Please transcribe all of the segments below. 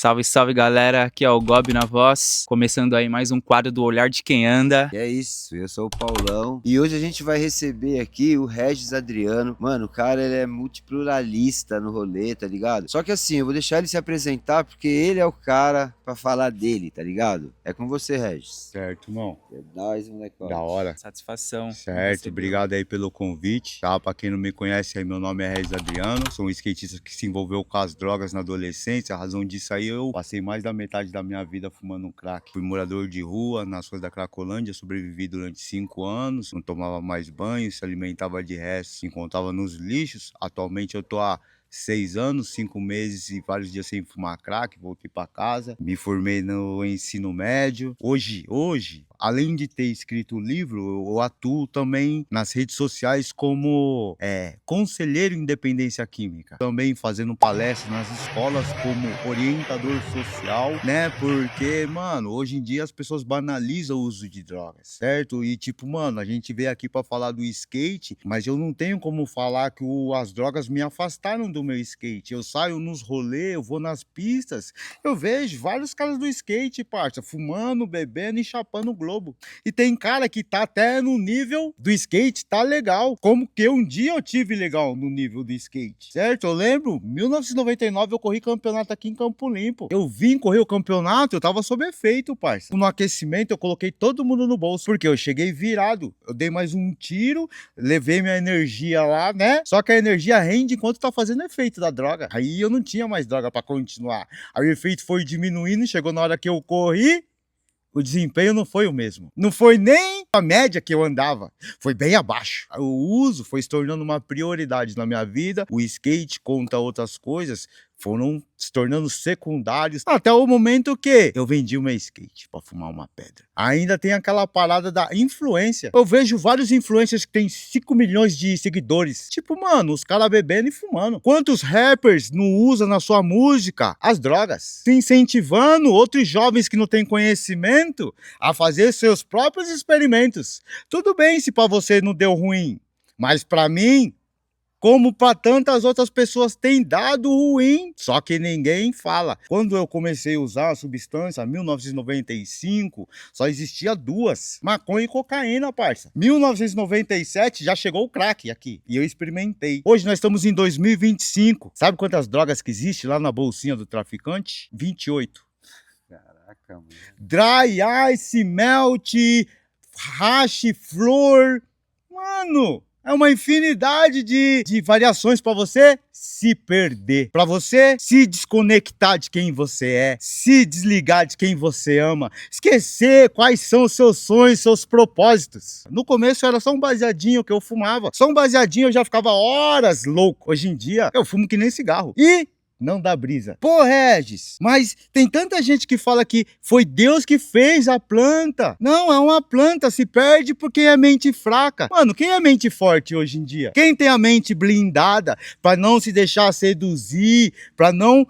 Salve, salve galera, aqui é o Gob na voz, começando aí mais um quadro do Olhar de Quem Anda. E é isso, eu sou o Paulão e hoje a gente vai receber aqui o Regis Adriano. Mano, o cara ele é multipluralista no rolê, tá ligado? Só que assim, eu vou deixar ele se apresentar porque ele é o cara pra falar dele, tá ligado? É com você, Regis. Certo, irmão. É nóis, molecote. Da hora. Satisfação. Certo, obrigado aí pelo convite, tá? Pra quem não me conhece aí, meu nome é Regis Adriano, sou um skatista que se envolveu com as drogas na adolescência. A razão disso aí, eu passei mais da metade da minha vida fumando um crack. Fui morador de rua, nas ruas da Cracolândia, sobrevivi durante 5 anos, não tomava mais banho, se alimentava de restos, se encontrava nos lixos. Atualmente eu tô há 6 anos, 5 meses e vários dias sem fumar crack, voltei para casa, me formei no ensino médio. Hoje, além de ter escrito o livro, eu atuo também nas redes sociais como conselheiro em dependência química. Também fazendo palestras nas escolas como orientador social, né? Porque, mano, hoje em dia as pessoas banalizam o uso de drogas, certo? E tipo, mano, a gente veio aqui para falar do skate, mas eu não tenho como falar que as drogas me afastaram do meu skate. Eu saio nos rolês, eu vou nas pistas, eu vejo vários caras do skate, parça, fumando, bebendo e chapando o globo. E tem cara que tá até no nível do skate, tá legal. Como que um dia eu tive legal no nível do skate, certo? Eu lembro, 1999 eu corri campeonato aqui em Campo Limpo. Eu vim correr o campeonato, eu tava sob efeito, parça. No aquecimento eu coloquei todo mundo no bolso, porque eu cheguei virado. Eu dei mais um tiro, levei minha energia lá, né? Só que a energia rende enquanto tá fazendo efeito da droga. Aí eu não tinha mais droga pra continuar. Aí o efeito foi diminuindo, chegou na hora que eu corri, o desempenho não foi o mesmo. Não foi nem a média que eu andava. Foi bem abaixo. O uso foi se tornando uma prioridade na minha vida. O skate, contra outras coisas, foram se tornando secundários. Até o momento que eu vendi o meu skate para fumar uma pedra. Ainda tem aquela parada da influência. Eu vejo vários influencers que têm 5 milhões de seguidores. Tipo, mano, os caras bebendo e fumando. Quantos rappers não usam na sua música as drogas? Se incentivando outros jovens que não têm conhecimento a fazer seus próprios experimentos. Tudo bem se para você não deu ruim, mas para mim, como para tantas outras pessoas, tem dado ruim, só que ninguém fala. Quando eu comecei a usar a substância, em 1995, só existia 2, maconha e cocaína, parça. 1997 já chegou o crack aqui, e eu experimentei. Hoje nós estamos em 2025, sabe quantas drogas que existe lá na bolsinha do traficante? 28. Caraca, mano. Dry ice, melt, hash, flor. Mano, é uma infinidade de variações para você se perder, para você se desconectar de quem você é, se desligar de quem você ama, esquecer quais são os seus sonhos, seus propósitos. No começo era só um baseadinho que eu fumava, só um baseadinho eu já ficava horas louco. Hoje em dia eu fumo que nem cigarro. E não dá brisa. Pô, Regis, mas tem tanta gente que fala que foi Deus que fez a planta. Não, é uma planta, se perde porque é mente fraca. Mano, quem é mente forte hoje em dia? Quem tem a mente blindada pra não se deixar seduzir, pra não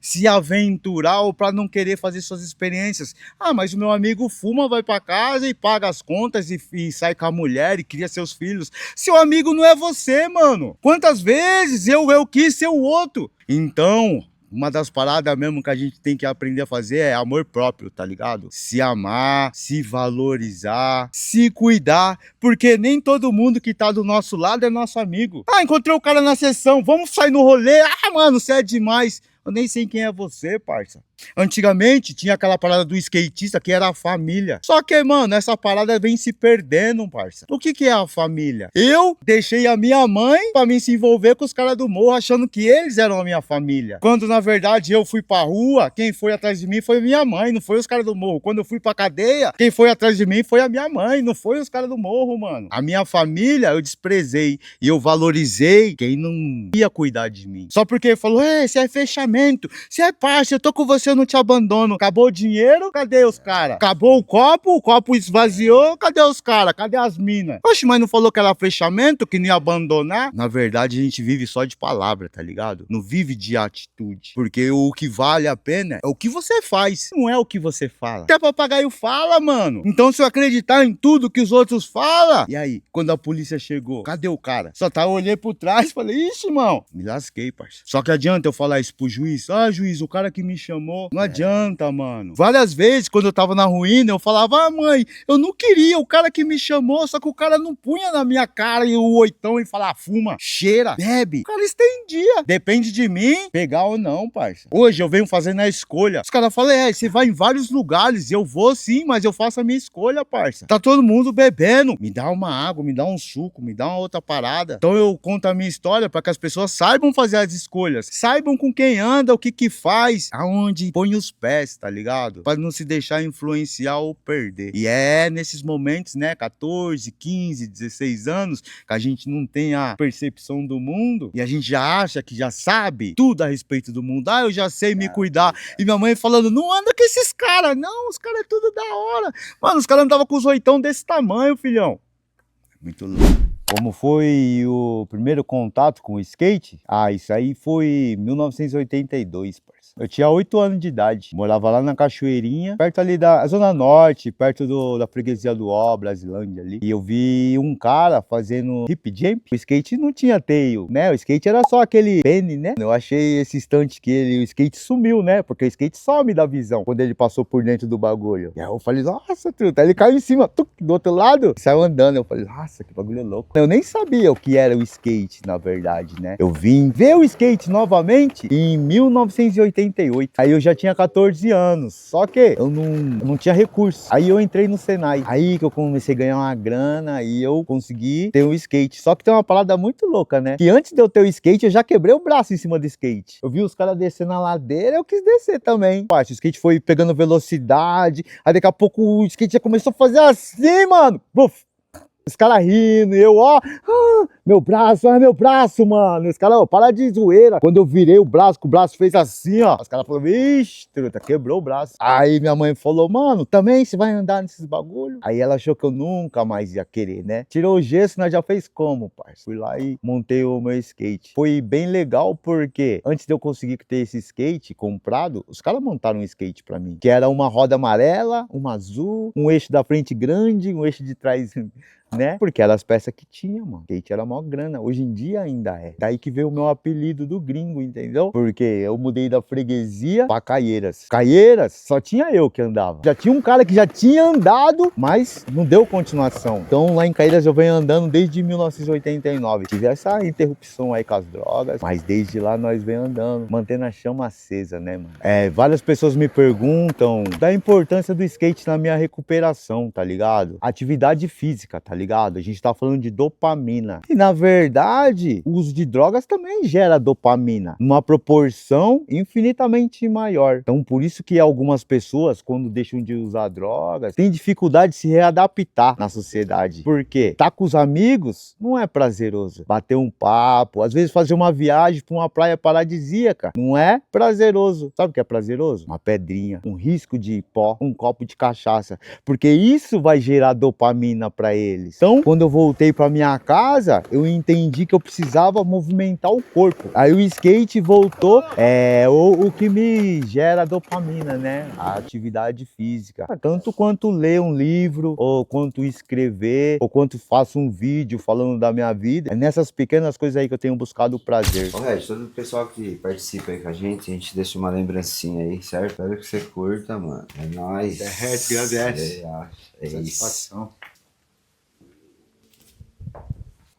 se aventurar ou pra não querer fazer suas experiências? Ah, mas o meu amigo fuma, vai pra casa e paga as contas e sai com a mulher e cria seus filhos. Seu amigo não é você, mano. Quantas vezes eu quis ser o outro? Então, uma das paradas mesmo que a gente tem que aprender a fazer é amor próprio, tá ligado? Se amar, se valorizar, se cuidar, porque nem todo mundo que tá do nosso lado é nosso amigo. Ah, encontrei o cara na sessão, vamos sair no rolê. Ah, mano, você é demais. Eu nem sei quem é você, parça. Antigamente tinha aquela parada do skatista que era a família. Só que, mano, essa parada vem se perdendo, parça. O que é a família? Eu deixei a minha mãe pra mim se envolver com os caras do morro, achando que eles eram a minha família. Quando, na verdade, eu fui pra rua, quem foi atrás de mim foi minha mãe, não foi os caras do morro. Quando eu fui pra cadeia, quem foi atrás de mim foi a minha mãe, não foi os caras do morro, mano. A minha família eu desprezei e eu valorizei quem não ia cuidar de mim. Só porque falou, você é fechamento, você é parça, eu tô com você, eu não te abandono. Acabou o dinheiro, cadê os caras? Acabou o copo esvaziou, cadê os caras? Cadê as minas? Oxe, mas não falou que era fechamento, que não ia abandonar? Na verdade, a gente vive só de palavra, tá ligado? Não vive de atitude. Porque o que vale a pena é o que você faz, não é o que você fala. Até papagaio fala, mano. Então, se eu acreditar em tudo que os outros falam, e aí, quando a polícia chegou, cadê o cara? Só tá, eu olhei por trás e falei, ixi, irmão, me lasquei, parça. Só que adianta eu falar isso pro juiz? Ah, juiz, o cara que me chamou chamou. Não adianta, mano. Várias vezes, quando eu tava na ruína, eu falava, ah, mãe, eu não queria, o cara que me chamou, só que o cara não punha na minha cara e o oitão e falava, fuma, cheira, bebe. O cara estendia. Depende de mim, pegar ou não, parça. Hoje eu venho fazendo a escolha. Os caras falam, você vai em vários lugares, eu vou sim, mas eu faço a minha escolha, parça. Tá todo mundo bebendo. Me dá uma água, me dá um suco, me dá uma outra parada. Então eu conto a minha história para que as pessoas saibam fazer as escolhas. Saibam com quem anda, o que que faz, aonde põe os pés, tá ligado? Para não se deixar influenciar ou perder. E é nesses momentos, né, 14, 15, 16 anos, que a gente não tem a percepção do mundo e a gente já acha que já sabe tudo a respeito do mundo. Ah, eu já sei me cuidar. E minha mãe falando, não anda com esses caras, não, os caras é tudo da hora. Mano, os caras andavam com os oitão desse tamanho, filhão. Muito louco. Como foi o primeiro contato com o skate? Ah, isso aí foi 1982, parceiro. Eu tinha 8 anos de idade, morava lá na Cachoeirinha, perto ali da Zona Norte, perto da freguesia do Ó, Brasilândia ali. E eu vi um cara fazendo hip jump. O skate não tinha tail, né? O skate era só aquele pene, né? Eu achei esse instante que o skate sumiu, né? Porque o skate some da visão quando ele passou por dentro do bagulho. E aí eu falei, nossa, truta. Aí ele caiu em cima, tuc, do outro lado, e saiu andando. Eu falei, nossa, que bagulho louco. Eu nem sabia o que era o skate, na verdade, né? Eu vim ver o skate novamente em 1988. Aí eu já tinha 14 anos, só que eu não tinha recurso. Aí eu entrei no Senai, aí que eu comecei a ganhar uma grana e eu consegui ter um skate. Só que tem uma parada muito louca, né? Que antes de eu ter o skate, eu já quebrei o braço em cima do skate. Eu vi os caras descendo a ladeira, eu quis descer também. O skate foi pegando velocidade, aí daqui a pouco o skate já começou a fazer assim, mano. Buf! Os caras rindo, e eu, ó, meu braço, mano. Os caras, ó, para de zoeira. Quando eu virei o braço, que o braço fez assim, ó. Os caras falaram, vixe, truta, quebrou o braço. Aí minha mãe falou, mano, também você vai andar nesses bagulho? Aí ela achou que eu nunca mais ia querer, né? Tirou o gesso, nós já fez como, parça? Fui lá e montei o meu skate. Foi bem legal porque antes de eu conseguir ter esse skate comprado, os caras montaram um skate pra mim. Que era uma roda amarela, uma azul, um eixo da frente grande, um eixo de trás... né? Porque eram as peças que tinha, mano. Skate era mó grana. Hoje em dia ainda é. Daí que veio o meu apelido do gringo, entendeu? Porque eu mudei da freguesia pra Caieiras. Caieiras, só tinha eu que andava. Já tinha um cara que já tinha andado, mas não deu continuação. Então lá em Caieiras eu venho andando desde 1989. Tive essa interrupção aí com as drogas, mas desde lá nós vem andando, mantendo a chama acesa, né, mano? Várias pessoas me perguntam da importância do skate na minha recuperação, tá ligado? Atividade física, tá ligado? A gente tá falando de dopamina. E na verdade, o uso de drogas também gera dopamina, numa proporção infinitamente maior. Então por isso que algumas pessoas, quando deixam de usar drogas, têm dificuldade de se readaptar na sociedade. Por quê? Tá com os amigos não é prazeroso. Bater um papo, às vezes fazer uma viagem pra uma praia paradisíaca, não é prazeroso. Sabe o que é prazeroso? Uma pedrinha, um risco de pó, um copo de cachaça. Porque isso vai gerar dopamina pra eles. Então, quando eu voltei para minha casa, eu entendi que eu precisava movimentar o corpo. Aí o skate voltou, o que me gera dopamina, né? A atividade física. Tanto quanto ler um livro, ou quanto escrever, ou quanto faço um vídeo falando da minha vida. É nessas pequenas coisas aí que eu tenho buscado o prazer. Ô, Red, todo o pessoal que participa aí com a gente deixa uma lembrancinha aí, certo? Espero que você curta, mano. É nóis. agradece. É isso.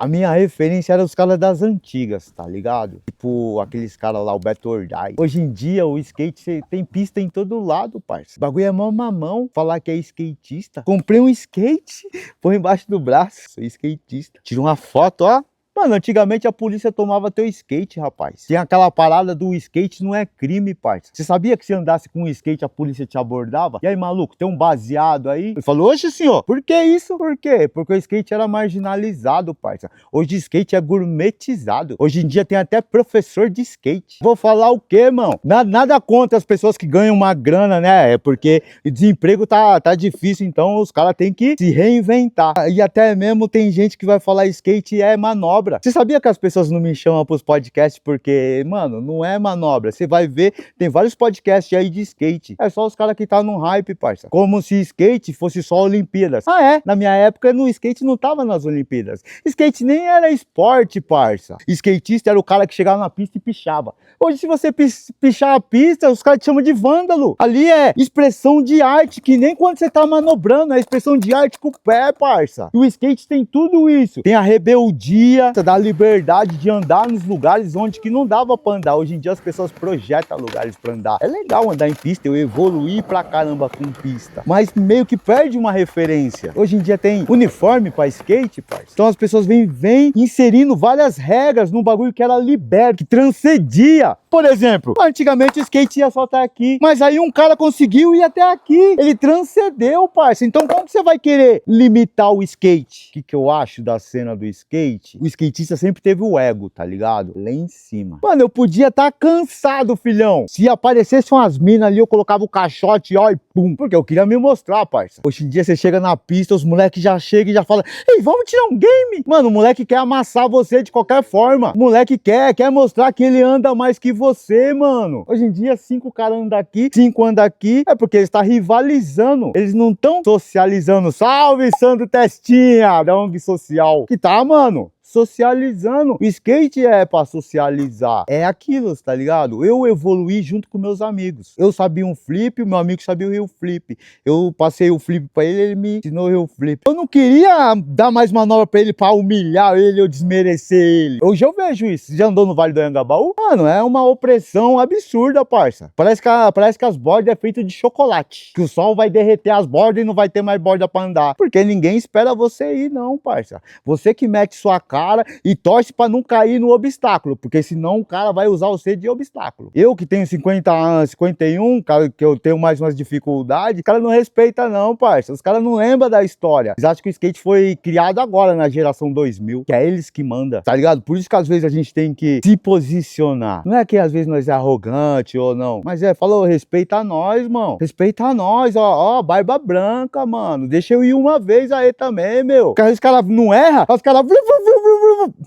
A minha referência era os caras das antigas, tá ligado? Tipo, aqueles caras lá, o Beto Ordai. Hoje em dia, o skate tem pista em todo lado, parça. O bagulho é mó mamão falar que é skatista. Comprei um skate, põe embaixo do braço, sou skatista. Tira uma foto, ó. Mano, antigamente a polícia tomava teu skate, rapaz. Tinha aquela parada do skate não é crime, parça. Você sabia que se andasse com um skate a polícia te abordava? E aí, maluco, tem um baseado aí? Ele falou, oxe, senhor, por que isso? Por quê? Porque o skate era marginalizado, parça. Hoje o skate é gourmetizado. Hoje em dia tem até professor de skate. Vou falar o quê, mano? Nada contra as pessoas que ganham uma grana, né? É porque o desemprego tá difícil, então os caras têm que se reinventar. E até mesmo tem gente que vai falar skate é manobra. manobra. Você sabia que as pessoas não me chamam pros podcasts porque, mano, não é manobra. Você vai ver, tem vários podcasts aí de skate. É só os caras que tá no hype, parça. Como se skate fosse só Olimpíadas. Ah, é? Na minha época, no skate não tava nas Olimpíadas. Skate nem era esporte, parça. Skatista era o cara que chegava na pista e pichava. Hoje, se você pichar a pista, os caras te chamam de vândalo. Ali é expressão de arte, que nem quando você tá manobrando, é expressão de arte com o pé, parça. E o skate tem tudo isso. Tem a rebeldia, da liberdade de andar nos lugares onde que não dava pra andar. Hoje em dia as pessoas projetam lugares pra andar. É legal andar em pista, eu evoluí pra caramba com pista. Mas meio que perde uma referência. Hoje em dia tem uniforme pra skate, parça. Então as pessoas vêm inserindo várias regras num bagulho que era liberto, que transcendia. Por exemplo, antigamente o skate ia só até aqui, mas aí um cara conseguiu ir até aqui. Ele transcendeu, parça. Então como você vai querer limitar o skate? O que eu acho da cena do skate? O skatista sempre teve o ego, tá ligado? Lá em cima. Mano, eu podia estar cansado, filhão. Se aparecesse umas minas ali, eu colocava o caixote, ó, e pum. Porque eu queria me mostrar, parça. Hoje em dia você chega na pista, os moleques já chegam e já falam: ei, vamos tirar um game? Mano, o moleque quer amassar você de qualquer forma. O moleque quer mostrar que ele anda mais que você, mano. Hoje em dia, 5 caras andam aqui, 5 andam aqui, é porque eles estão rivalizando. Eles não estão socializando. Salve, Sandro Testinha, da ONG Social. Que tá, mano? Socializando. O skate é pra socializar. É aquilo, tá ligado? Eu evoluí junto com meus amigos. Eu sabia um flip, o meu amigo sabia o heel flip. Eu passei o flip pra ele me ensinou o heel flip. Eu não queria dar mais manobra pra ele pra humilhar ele ou desmerecer ele. Hoje eu vejo isso. Já andou no Vale do Anhangabaú? Mano, é uma opressão absurda, parça. Parece que as bordas é feito de chocolate. Que o sol vai derreter as bordas e não vai ter mais borda pra andar. Porque ninguém espera você ir, não, parça. Você que mete sua cara e torce para não cair no obstáculo, porque senão o cara vai usar você de obstáculo. Eu que tenho 50 anos, 51, cara, que eu tenho mais umas dificuldades, o cara não respeita não, parça. Os caras não lembram da história. Eles acham que o skate foi criado agora na geração 2000, que é eles que mandam, tá ligado? Por isso que às vezes a gente tem que se posicionar. Não é que às vezes nós é arrogante ou não, mas falou, respeita nós, mano. Respeita nós, ó, barba branca, mano. Deixa eu ir uma vez aí também, meu. Porque os caras não erram, os caras...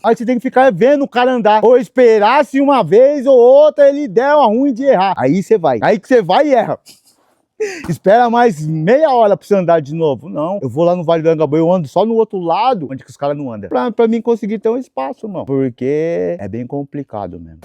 Aí você tem que ficar vendo o cara andar. Ou esperar se uma vez ou outra ele der uma ruim de errar. Aí você vai. Aí que você vai e erra. Espera mais meia hora pra você andar de novo. Não, eu vou lá no Vale do Anhangabaú, eu ando só no outro lado, onde que os caras não andam. Pra mim conseguir ter um espaço, mano. Porque é bem complicado mesmo.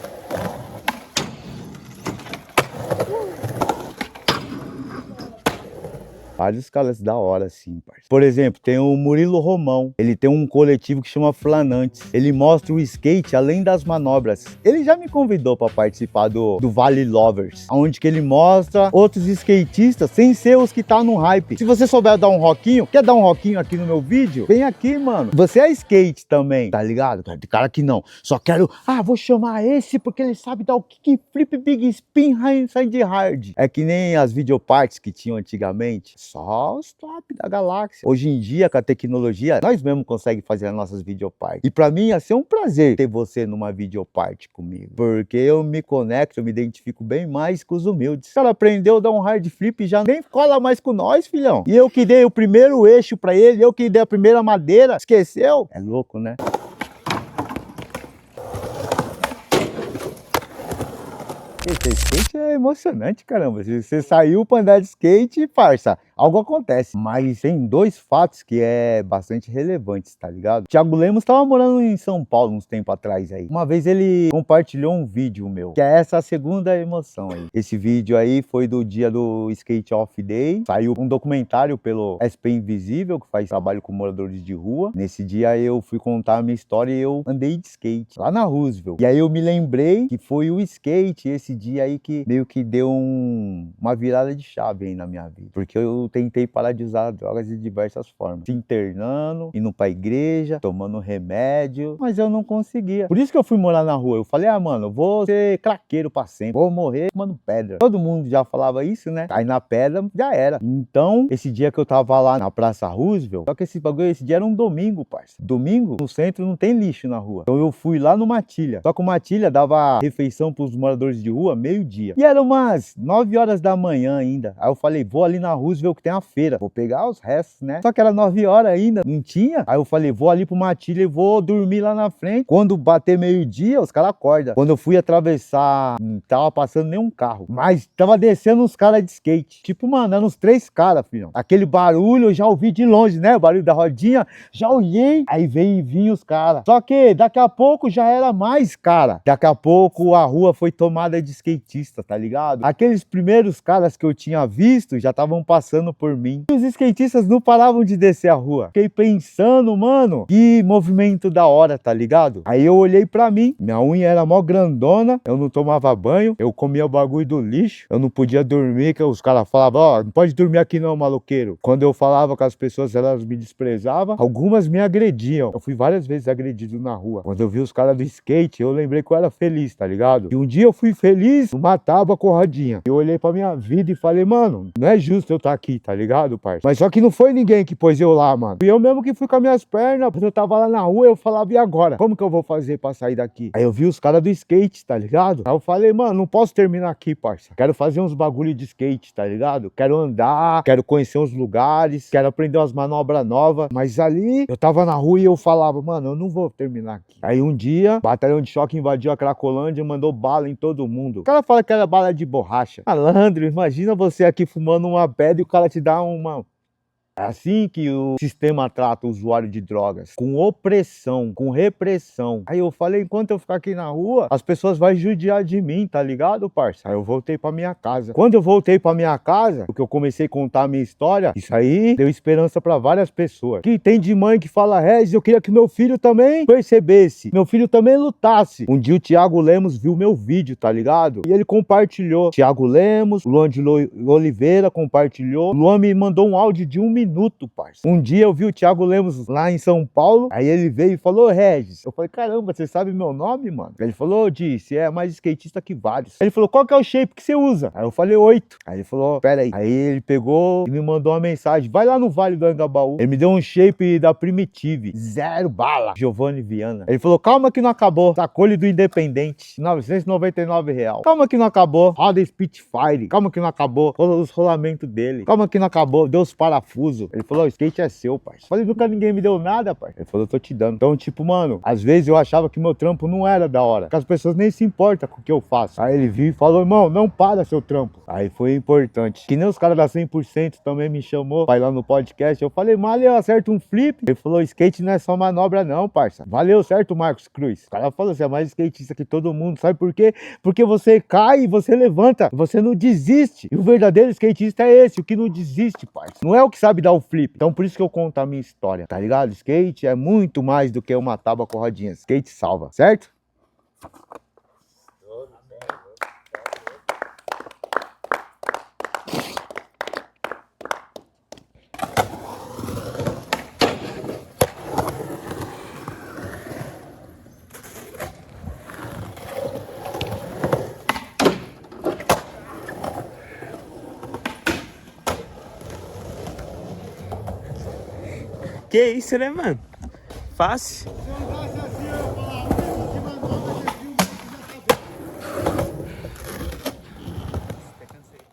Vários caras da hora, assim, parceiro. Por exemplo, tem o Murilo Romão. Ele tem um coletivo que chama Flanantes. Ele mostra o skate além das manobras. Ele já me convidou para participar do Vale Lovers, onde que ele mostra outros skatistas sem ser os que tá no hype. Se você souber dar um rockinho, quer dar um rockinho aqui no meu vídeo? Vem aqui, mano. Você é skate também, tá ligado? Tem cara que não. Só quero, vou chamar esse porque ele sabe dar o kick flip, big spin, high side hard. É que nem as videoparts que tinham antigamente. Só os top da galáxia. Hoje em dia, com a tecnologia, nós mesmos conseguimos fazer as nossas videoparts. E pra mim ia ser um prazer ter você numa videopart comigo. Porque eu me conecto, eu me identifico bem mais com os humildes. O cara aprendeu a dar um hard flip e já nem cola mais com nós, filhão. E eu que dei o primeiro eixo pra ele, eu que dei a primeira madeira, esqueceu? É louco, né? Esse skate é emocionante, caramba. Se você saiu pra andar de skate, parça, algo acontece. Mas tem 2 fatos que é bastante relevantes, tá ligado? Thiago Lemos tava morando em São Paulo uns tempos atrás aí. Uma vez ele compartilhou um vídeo meu, que é essa segunda emoção aí. Esse vídeo aí foi do dia do Skate Off Day. Saiu um documentário pelo SP Invisível, que faz trabalho com moradores de rua. Nesse dia eu fui contar a minha história e eu andei de skate lá na Roosevelt. E aí eu me lembrei que foi o skate esse dia aí que meio que deu uma virada de chave aí na minha vida. Porque eu tentei parar de usar drogas de diversas formas. Se internando, indo pra igreja, tomando remédio, mas eu não conseguia. Por isso que eu fui morar na rua. Eu falei, mano, eu vou ser craqueiro pra sempre. Vou morrer tomando pedra. Todo mundo já falava isso, né? Aí na pedra já era. Então, esse dia que eu tava lá na Praça Roosevelt, só que esse bagulho, esse dia era um domingo, parceiro. Domingo, no centro, não tem lixo na rua. Então eu fui lá no Matilha. Só que o Matilha dava refeição pros moradores de rua meio-dia. E era umas 9 horas da manhã ainda. Aí eu falei, vou ali na Roosevelt pouco tem a feira. Vou pegar os restos, né? Só que era 9 horas ainda, não tinha. Aí eu falei, vou ali pro Matilha e vou dormir lá na frente. Quando bater meio-dia, os caras acordam. Quando eu fui atravessar, não tava passando nenhum carro. Mas tava descendo uns caras de skate. Tipo, mano, eram uns 3 caras, filhão. Aquele barulho eu já ouvi de longe, né? O barulho da rodinha. Já olhei. Aí vinha os caras. Só que daqui a pouco já era mais cara. Daqui a pouco a rua foi tomada de skatista, tá ligado? Aqueles primeiros caras que eu tinha visto já estavam passando por mim. E os skatistas não paravam de descer a rua. Fiquei pensando, mano, que movimento da hora, tá ligado? Aí eu olhei pra mim, minha unha era mó grandona, eu não tomava banho, eu comia o bagulho do lixo, eu não podia dormir, que os caras falavam, ó, não pode dormir aqui não, maloqueiro. Quando eu falava com as pessoas, elas me desprezavam, algumas me agrediam. Eu fui várias vezes agredido na rua. Quando eu vi os caras do skate, eu lembrei que eu era feliz, tá ligado? E um dia eu fui feliz numa tábua com rodinha. Eu olhei pra minha vida e falei, mano, não é justo eu estar aqui, tá ligado, parça? Mas só que não foi ninguém que pôs eu lá, mano. Fui eu mesmo que fui com as minhas pernas, eu tava lá na rua, eu falava, e agora? Como que eu vou fazer pra sair daqui? Aí eu vi os caras do skate, tá ligado? Aí eu falei, mano, não posso terminar aqui, parça. Quero fazer uns bagulho de skate, tá ligado? Quero andar, quero conhecer uns lugares, quero aprender umas manobras novas. Mas ali, eu tava na rua e eu falava, mano, eu não vou terminar aqui. Aí um dia, batalhão de choque invadiu a Cracolândia e mandou bala em todo mundo. O cara fala que era bala de borracha. Malandro, imagina você aqui fumando uma pedra e o cara te dá uma... É assim que o sistema trata o usuário de drogas, com opressão, com repressão. Aí eu falei, enquanto eu ficar aqui na rua, as pessoas vão judiar de mim, tá ligado, parça? Aí eu voltei pra minha casa. Quando eu voltei pra minha casa, porque eu comecei a contar a minha história, isso aí deu esperança pra várias pessoas. Que tem de mãe que fala, Regis, eu queria que meu filho também percebesse, meu filho também lutasse. Um dia o Thiago Lemos viu meu vídeo, tá ligado? E ele compartilhou. Thiago Lemos, Luan de Oliveira compartilhou. Luan me mandou um áudio de 1 minuto, parça. Um dia eu vi o Thiago Lemos lá em São Paulo, aí ele veio e falou, Regis. Eu falei, caramba, você sabe meu nome, mano? Ele falou, disse, é mais skatista que vários. Ele falou, qual que é o shape que você usa? Aí eu falei, 8. Aí ele falou, pera aí. Aí ele pegou e me mandou uma mensagem, vai lá no Vale do Anhangabaú. Ele me deu um shape da Primitive, 0 bala, Giovanni Viana. Ele falou, calma que não acabou, sacou-lhe do Independente, R$999. Calma que não acabou, roda Spitfire. Calma que não acabou, os rolamentos dele. Calma que não acabou, deu os parafusos. Ele falou, o skate é seu, pai. Falei, nunca ninguém me deu nada, pai. Ele falou, eu tô te dando. Então, tipo, mano, às vezes eu achava que meu trampo não era da hora, que as pessoas nem se importam com o que eu faço. Aí ele viu e falou, irmão, não para seu trampo. Aí foi importante. Que nem os caras da 100% também me chamou pra ir lá no podcast. Eu falei, mal, eu acerto um flip. Ele falou, skate não é só manobra não, parça. Valeu, certo, Marcos Cruz? O cara falou, você é mais skatista que todo mundo. Sabe por quê? Porque você cai e você levanta. Você não desiste. E o verdadeiro skatista é esse, o que não desiste, parça. Não é o que sabe dar o flip. Então por isso que eu conto a minha história, tá ligado? Skate é muito mais do que uma tábua com rodinhas. Skate salva, certo? Que isso, né, mano? Fácil.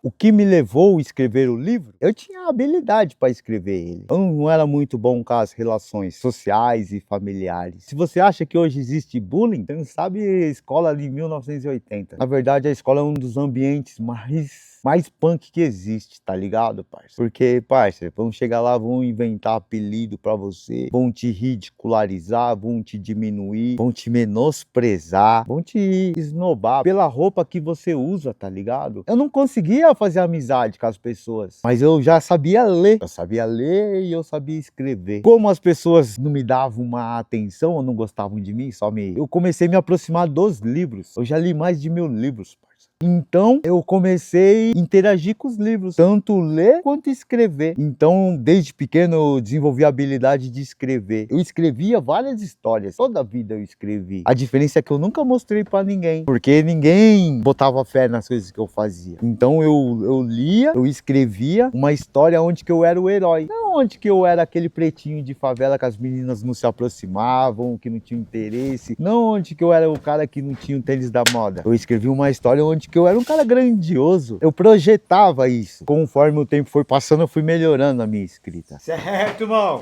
O que me levou a escrever o livro? Eu tinha habilidade para escrever ele. Eu não era muito bom com as relações sociais e familiares. Se você acha que hoje existe bullying, você não sabe a escola de 1980. Na verdade, a escola é um dos ambientes mais punk que existe, tá ligado, parça? Porque, parça, vão chegar lá, vão inventar apelido pra você, vão te ridicularizar, vão te diminuir, vão te menosprezar, vão te esnobar pela roupa que você usa, tá ligado? Eu não conseguia fazer amizade com as pessoas, mas eu já sabia ler. Eu sabia ler e eu sabia escrever. Como as pessoas não me davam uma atenção ou não gostavam de mim, eu comecei a me aproximar dos livros. Eu já li mais de 1000 livros, parça. Então, eu comecei a interagir com os livros, tanto ler quanto escrever. Então, desde pequeno, eu desenvolvi a habilidade de escrever. Eu escrevia várias histórias, toda a vida eu escrevi. A diferença é que eu nunca mostrei pra ninguém, porque ninguém botava fé nas coisas que eu fazia. Então, eu lia, eu escrevia uma história onde que eu era o herói. Não Não onde que eu era aquele pretinho de favela que as meninas não se aproximavam, que não tinham interesse. Não onde que eu era o cara que não tinha o tênis da moda. Eu escrevi uma história onde que eu era um cara grandioso. Eu projetava isso. Conforme o tempo foi passando, eu fui melhorando a minha escrita. Certo, irmão.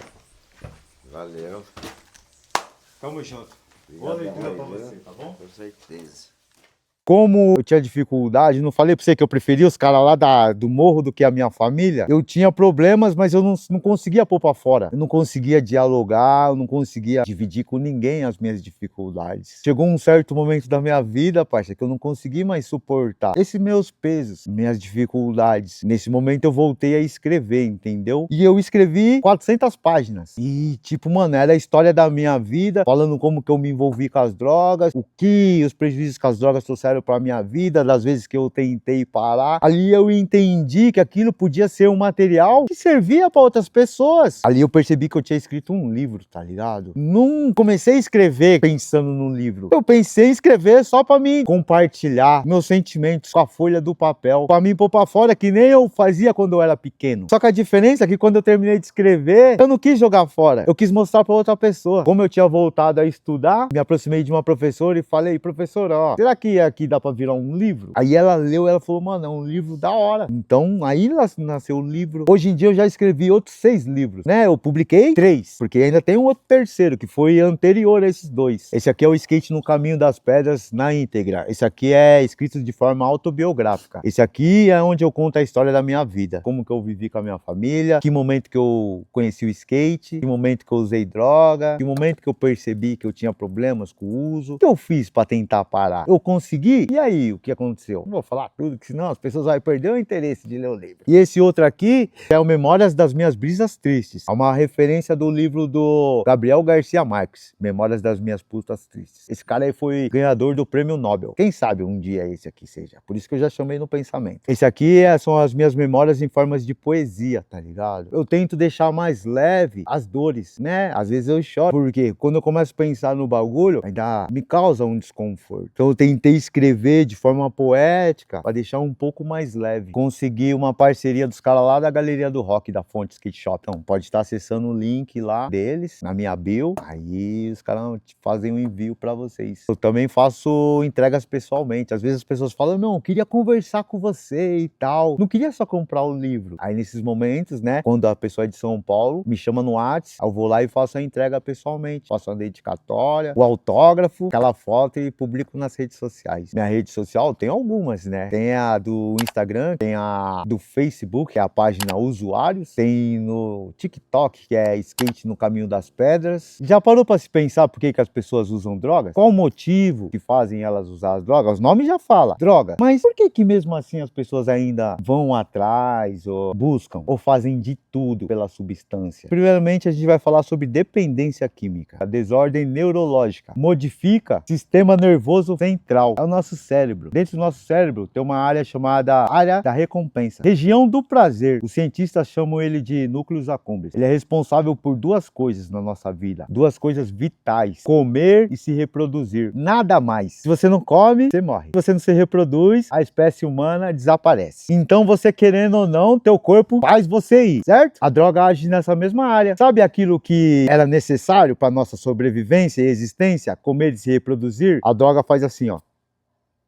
Valeu. Tamo junto. Boa leitura pra você, tá bom? Com certeza. Como eu tinha dificuldade, não falei pra você que eu preferia os caras lá do morro do que a minha família? Eu tinha problemas, mas eu não conseguia pôr pra fora. Eu não conseguia dialogar, eu não conseguia dividir com ninguém as minhas dificuldades. Chegou um certo momento da minha vida, parça, que eu não consegui mais suportar esses meus pesos, minhas dificuldades. Nesse momento eu voltei a escrever, entendeu? E eu escrevi 400 páginas. E tipo, mano, era a história da minha vida, falando como que eu me envolvi com as drogas, o que os prejuízos que as drogas trouxeram para minha vida, das vezes que eu tentei parar. Ali eu entendi que aquilo podia ser um material que servia para outras pessoas. Ali eu percebi que eu tinha escrito um livro, tá ligado? Não comecei a escrever pensando no livro. Eu pensei em escrever só para mim compartilhar meus sentimentos com a folha do papel, para mim pôr para fora, que nem eu fazia quando eu era pequeno. Só que a diferença é que quando eu terminei de escrever, eu não quis jogar fora. Eu quis mostrar para outra pessoa. Como eu tinha voltado a estudar, me aproximei de uma professora e falei: professora, ó, será que aqui dá pra virar um livro? Aí ela leu, ela falou: mano, é um livro da hora. Então aí nasceu o livro. Hoje em dia eu já escrevi outros 6 livros, né? Eu publiquei 3, porque ainda tem um outro terceiro que foi anterior a esses 2. Esse aqui é o Skate no Caminho das Pedras na íntegra. Esse aqui é escrito de forma autobiográfica. Esse aqui é onde eu conto a história da minha vida, como que eu vivi com a minha família, que momento que eu conheci o skate, que momento que eu usei droga, que momento que eu percebi que eu tinha problemas com o uso, o que eu fiz pra tentar parar. Eu consegui? E aí, o que aconteceu? Não vou falar tudo, que senão as pessoas vão perder o interesse de ler o livro. E esse outro aqui é o Memórias das Minhas Brisas Tristes. É uma referência do livro do Gabriel Garcia Marques, Memórias das Minhas Putas Tristes. Esse cara aí foi ganhador do Prêmio Nobel. Quem sabe um dia esse aqui seja. Por isso que eu já chamei no pensamento. Esse aqui são as minhas memórias em formas de poesia, tá ligado? Eu tento deixar mais leve as dores, né? Às vezes eu choro, porque quando eu começo a pensar no bagulho, ainda me causa um desconforto. Então eu tentei escrever de forma poética para deixar um pouco mais leve. Consegui uma parceria dos caras lá da Galeria do Rock, da Fonte Skate Shop. Então pode estar acessando o link lá deles, na minha bio. Aí os caras fazem um envio para vocês. Eu também faço entregas pessoalmente. Às vezes as pessoas falam: não, eu queria conversar com você e tal. Não queria só comprar o livro. Aí nesses momentos, né, quando a pessoa é de São Paulo, me chama no WhatsApp, eu vou lá e faço a entrega pessoalmente. Faço a dedicatória, o autógrafo, aquela foto e publico nas redes sociais. Minha rede social tem algumas, né? Tem a do Instagram, tem a do Facebook, que é a página Usuários, tem no TikTok, que é Skate no Caminho das Pedras. Já parou pra se pensar por que as pessoas usam drogas? Qual o motivo que fazem elas usar as drogas? Os nomes já falam, droga. Mas por que mesmo assim as pessoas ainda vão atrás, ou buscam, ou fazem de tudo pela substância? Primeiramente, a gente vai falar sobre dependência química, a desordem neurológica. Modifica o sistema nervoso central, é o nosso cérebro. Dentro do nosso cérebro tem uma área chamada área da recompensa, região do prazer. Os cientistas chamam ele de núcleos accumbens. Ele é responsável por 2 coisas na nossa vida, 2 coisas vitais: comer e se reproduzir, nada mais. Se você não come, você morre. Se você não se reproduz, a espécie humana desaparece. Então você, querendo ou não, teu corpo faz você ir, certo? A droga age nessa mesma área. Sabe aquilo que era necessário para nossa sobrevivência e existência, comer e se reproduzir? A droga faz assim, ó.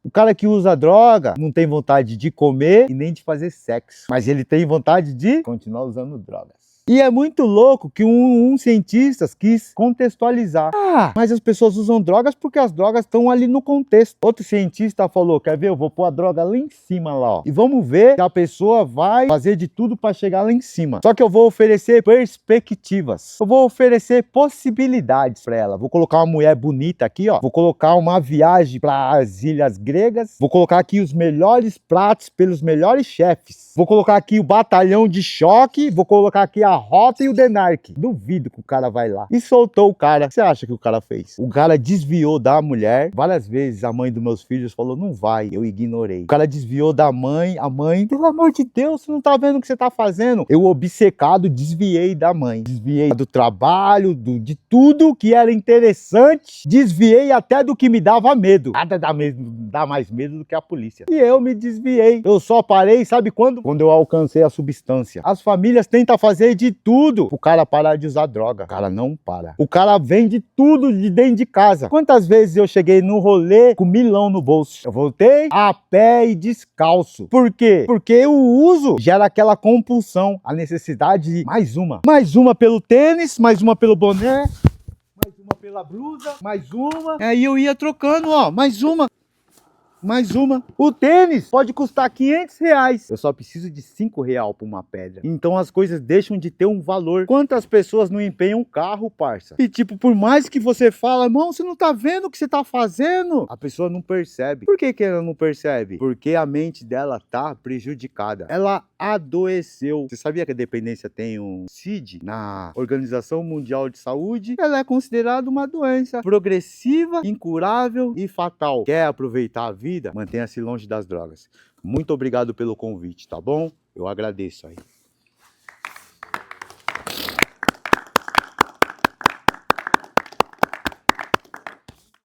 O cara que usa droga não tem vontade de comer e nem de fazer sexo, mas ele tem vontade de continuar usando drogas. E é muito louco que um cientista quis contextualizar. Mas as pessoas usam drogas porque as drogas estão ali no contexto. Outro cientista falou: quer ver? Eu vou pôr a droga lá em cima, lá, ó. E vamos ver se a pessoa vai fazer de tudo para chegar lá em cima. Só que eu vou oferecer perspectivas. Eu vou oferecer possibilidades para ela. Vou colocar uma mulher bonita aqui, ó. Vou colocar uma viagem para as ilhas gregas. Vou colocar aqui os melhores pratos pelos melhores chefes. Vou colocar aqui o batalhão de choque. Vou colocar aqui a Rota e o Denark. Duvido que o cara vai lá. E soltou o cara. O que você acha que o cara fez? O cara desviou da mulher. Várias vezes a mãe dos meus filhos falou: não vai. Eu ignorei. O cara desviou da mãe. A mãe: pelo amor de Deus, você não tá vendo o que você tá fazendo? Eu, obcecado, desviei da mãe. Desviei do trabalho, de tudo que era interessante. Desviei até do que me dava medo. Nada dá mais medo do que a polícia. E eu me desviei. Eu só parei, sabe quando? quando eu alcancei a substância. As famílias tentam fazer de tudo o cara parar de usar droga. O cara não para. O cara vende tudo de dentro de casa. Quantas vezes eu cheguei no rolê com milão no bolso? Eu voltei a pé e descalço. Por quê? Porque o uso gera aquela compulsão, a necessidade de mais uma. Mais uma pelo tênis, mais uma pelo boné, mais uma pela blusa, mais uma. Aí eu ia trocando, ó, mais uma. Mais uma. O tênis pode custar R$500. Eu só preciso de R$5 por uma pedra. Então as coisas deixam de ter um valor. Quantas pessoas não empenham um carro, parça? E tipo, por mais que você fala, irmão, você não tá vendo o que você tá fazendo? A pessoa não percebe. Por que ela não percebe? Porque a mente dela tá prejudicada. Ela adoeceu. Você sabia que a dependência tem um CID na Organização Mundial de Saúde? Ela é considerada uma doença progressiva, incurável e fatal. Quer aproveitar a vida? Mantenha-se longe das drogas. Muito obrigado pelo convite, tá bom? Eu agradeço aí.